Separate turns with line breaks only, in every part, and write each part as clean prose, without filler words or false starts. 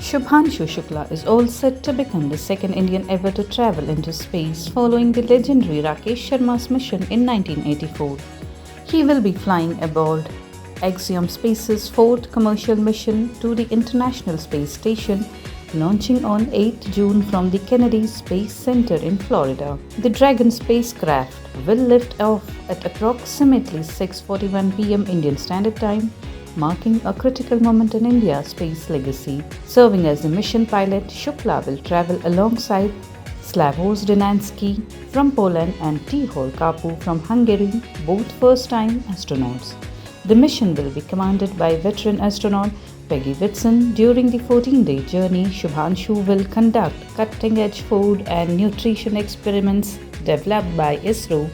Shubhanshu Shukla is all set to become the second Indian ever to travel into space following the legendary Rakesh Sharma's mission in 1984. He will be flying aboard Axiom Space's fourth commercial mission to the International Space Station, launching on 8 June from the Kennedy Space Center in Florida. The Dragon spacecraft will lift off at approximately 6:41 p.m. Indian Standard Time, marking a critical moment in India's space legacy. Serving as the mission pilot, Shukla will travel alongside Slawosz Dznanski from Poland and Tihor Kapu from Hungary, both first-time astronauts. The mission will be commanded by veteran astronaut Peggy Whitson. During the 14-day journey, Shubhanshu will conduct cutting-edge food and nutrition experiments developed by ISRO,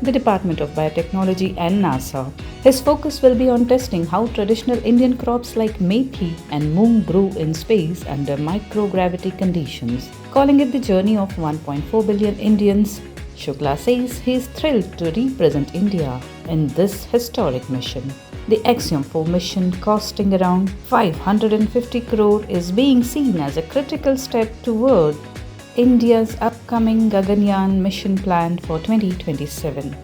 the Department of Biotechnology and NASA. His focus will be on testing how traditional Indian crops like methi and moong grow in space under microgravity conditions. Calling it the journey of 1.4 billion Indians, Shukla says he is thrilled to represent India in this historic mission. The Axiom 4 mission, costing around 550 crore, is being seen as a critical step toward India's upcoming Gaganyaan mission planned for 2027.